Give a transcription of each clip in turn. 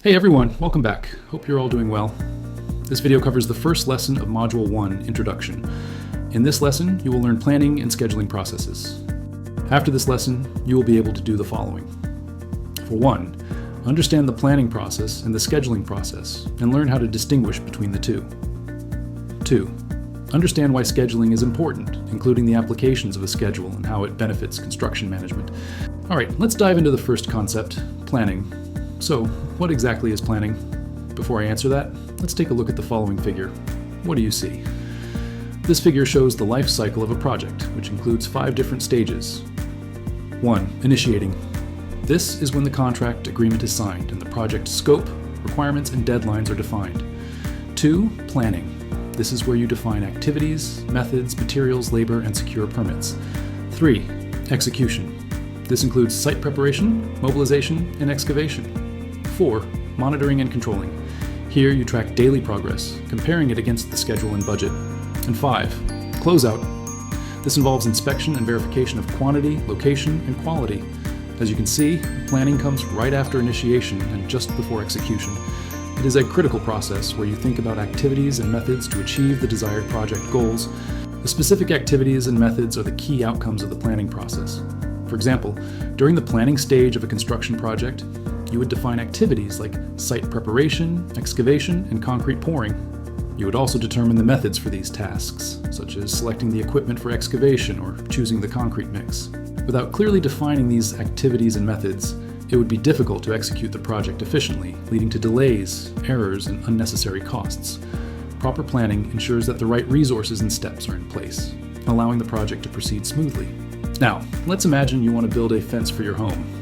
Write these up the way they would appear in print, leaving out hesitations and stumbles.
Hey everyone, welcome back. Hope you're all doing well. This video covers the first lesson of Module 1, Introduction. In this lesson, you will learn planning and scheduling processes. After this lesson, you will be able to do the following. For one, understand the planning process and the scheduling process, and learn how to distinguish between the two. 2. Understand why scheduling is important, including the applications of a schedule and how it benefits construction management. Alright, let's dive into the first concept, planning. So, what exactly is planning? Before I answer that, let's take a look at the following figure. What do you see? This figure shows the life cycle of a project, which includes 5 different stages. 1. Initiating. This is when the contract agreement is signed and the project scope, requirements, and deadlines are defined. 2. Planning. This is where you define activities, methods, materials, labor, and secure permits. 3. Execution. This includes site preparation, mobilization, and excavation. 4. Monitoring and controlling. Here you track daily progress, comparing it against the schedule and budget. And 5. Closeout. This involves inspection and verification of quantity, location, and quality. As you can see, planning comes right after initiation and just before execution. It is a critical process where you think about activities and methods to achieve the desired project goals. The specific activities and methods are the key outcomes of the planning process. For example, during the planning stage of a construction project, you would define activities like site preparation, excavation, and concrete pouring. You would also determine the methods for these tasks, such as selecting the equipment for excavation or choosing the concrete mix. Without clearly defining these activities and methods, it would be difficult to execute the project efficiently, leading to delays, errors, and unnecessary costs. Proper planning ensures that the right resources and steps are in place, allowing the project to proceed smoothly. Now, let's imagine you want to build a fence for your home.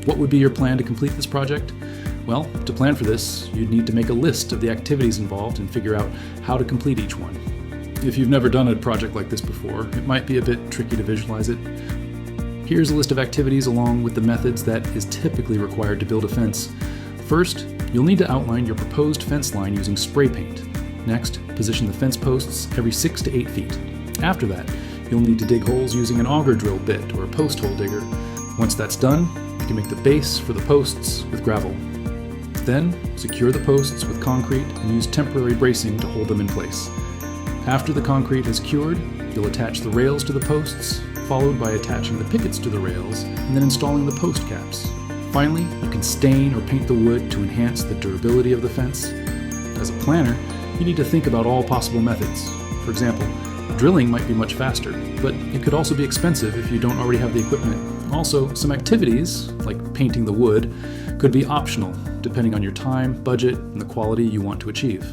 What would be your plan to complete this project? Well, to plan for this, you'd need to make a list of the activities involved and figure out how to complete each one. If you've never done a project like this before, it might be a bit tricky to visualize it. Here's a list of activities along with the methods that is typically required to build a fence. First, you'll need to outline your proposed fence line using spray paint. Next, position the fence posts every 6 to 8 feet. After that, you'll need to dig holes using an auger drill bit or a post hole digger. Once that's done, you can make the base for the posts with gravel. Then, secure the posts with concrete and use temporary bracing to hold them in place. After the concrete has cured, you'll attach the rails to the posts, followed by attaching the pickets to the rails and then installing the post caps. Finally, you can stain or paint the wood to enhance the durability of the fence. As a planner, you need to think about all possible methods. For example, drilling might be much faster, but it could also be expensive if you don't already have the equipment. Also, some activities, like painting the wood, could be optional, depending on your time, budget, and the quality you want to achieve.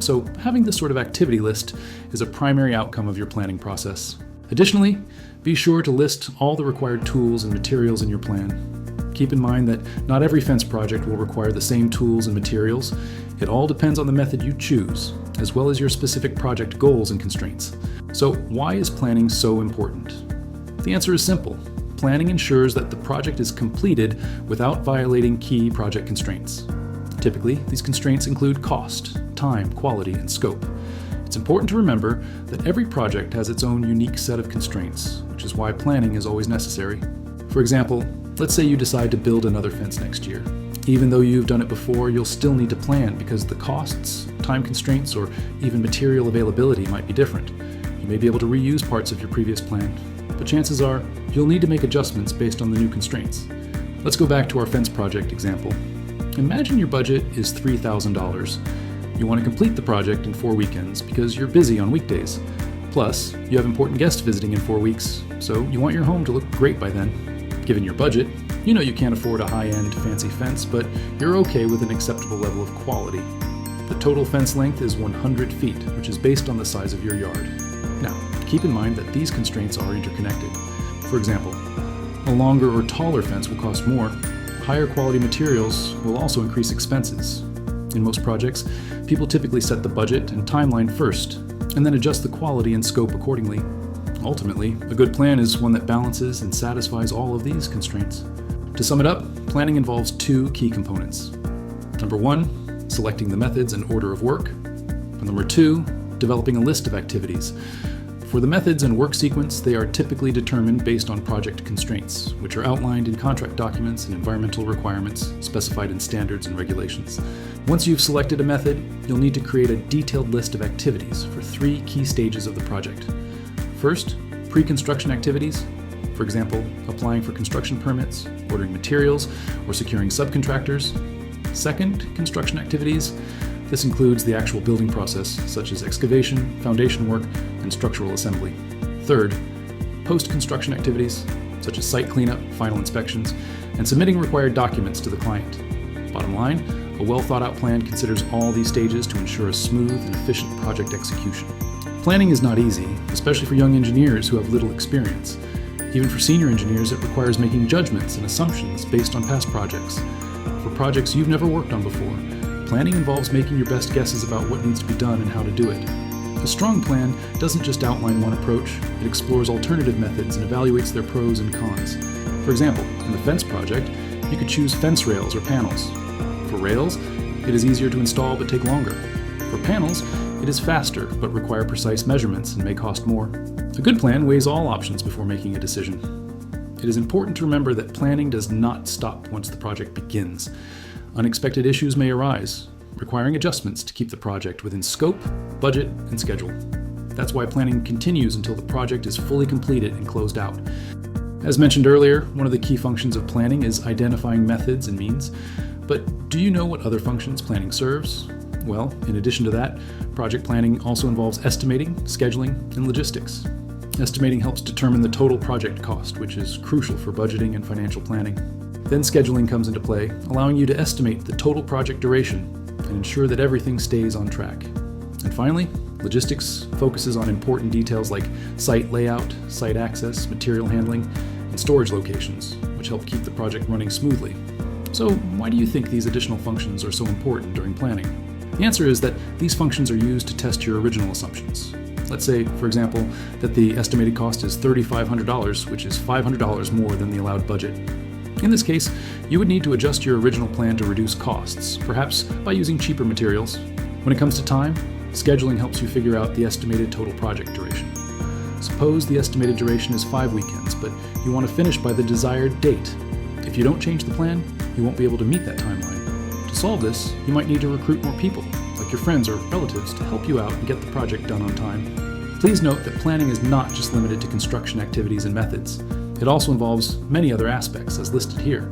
So, having this sort of activity list is a primary outcome of your planning process. Additionally, be sure to list all the required tools and materials in your plan. Keep in mind that not every fence project will require the same tools and materials. It all depends on the method you choose, as well as your specific project goals and constraints. So, why is planning so important? The answer is simple. Planning ensures that the project is completed without violating key project constraints. Typically, these constraints include cost, time, quality, and scope. It's important to remember that every project has its own unique set of constraints, which is why planning is always necessary. For example, let's say you decide to build another fence next year. Even though you've done it before, you'll still need to plan because the costs, time constraints, or even material availability might be different. You may be able to reuse parts of your previous plan, but chances are you'll need to make adjustments based on the new constraints. Let's go back to our fence project example. Imagine your budget is $3,000. You want to complete the project in 4 weekends because you're busy on weekdays. Plus, you have important guests visiting in 4 weeks, so you want your home to look great by then. Given your budget, you know you can't afford a high-end fancy fence, but you're okay with an acceptable level of quality. The total fence length is 100 feet, which is based on the size of your yard. Now, keep in mind that these constraints are interconnected. For example, a longer or taller fence will cost more. Higher quality materials will also increase expenses. In most projects, people typically set the budget and timeline first, and then adjust the quality and scope accordingly. Ultimately, a good plan is one that balances and satisfies all of these constraints. To sum it up, planning involves 2 key components. Number 1, selecting the methods and order of work. And number 2, developing a list of activities. For the methods and work sequence, they are typically determined based on project constraints, which are outlined in contract documents and environmental requirements specified in standards and regulations. Once you've selected a method, you'll need to create a detailed list of activities for 3 key stages of the project. First, pre-construction activities. For example, applying for construction permits, ordering materials, or securing subcontractors. Second, construction activities. This includes the actual building process, such as excavation, foundation work, and structural assembly. Third, post-construction activities, such as site cleanup, final inspections, and submitting required documents to the client. Bottom line, a well-thought-out plan considers all these stages to ensure a smooth and efficient project execution. Planning is not easy, especially for young engineers who have little experience. Even for senior engineers, it requires making judgments and assumptions based on past projects. For projects you've never worked on before, planning involves making your best guesses about what needs to be done and how to do it. A strong plan doesn't just outline one approach, it explores alternative methods and evaluates their pros and cons. For example, in the fence project, you could choose fence rails or panels. For rails, it is easier to install but take longer. For panels, it is faster but require precise measurements and may cost more. A good plan weighs all options before making a decision. It is important to remember that planning does not stop once the project begins. Unexpected issues may arise, requiring adjustments to keep the project within scope, budget, and schedule. That's why planning continues until the project is fully completed and closed out. As mentioned earlier, one of the key functions of planning is identifying methods and means. But do you know what other functions planning serves? Well, in addition to that, project planning also involves estimating, scheduling, and logistics. Estimating helps determine the total project cost, which is crucial for budgeting and financial planning. Then scheduling comes into play, allowing you to estimate the total project duration and ensure that everything stays on track. And finally, logistics focuses on important details like site layout, site access, material handling, and storage locations, which help keep the project running smoothly. So why do you think these additional functions are so important during planning? The answer is that these functions are used to test your original assumptions. Let's say, for example, that the estimated cost is $3,500, which is $500 more than the allowed budget. In this case, you would need to adjust your original plan to reduce costs, perhaps by using cheaper materials. When it comes to time, scheduling helps you figure out the estimated total project duration. Suppose the estimated duration is 5 weekends, but you want to finish by the desired date. If you don't change the plan, you won't be able to meet that timeline. To solve this, you might need to recruit more people, like your friends or relatives, to help you out and get the project done on time. Please note that planning is not just limited to construction activities and methods. It also involves many other aspects, as listed here.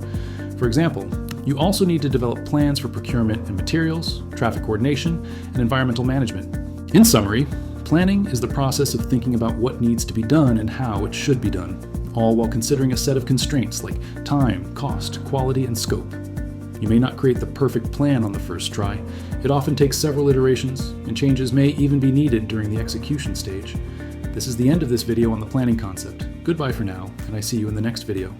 For example, you also need to develop plans for procurement and materials, traffic coordination, and environmental management. In summary, planning is the process of thinking about what needs to be done and how it should be done, all while considering a set of constraints like time, cost, quality, and scope. You may not create the perfect plan on the first try. It often takes several iterations, and changes may even be needed during the execution stage. This is the end of this video on the planning concept. Goodbye for now, and I see you in the next video.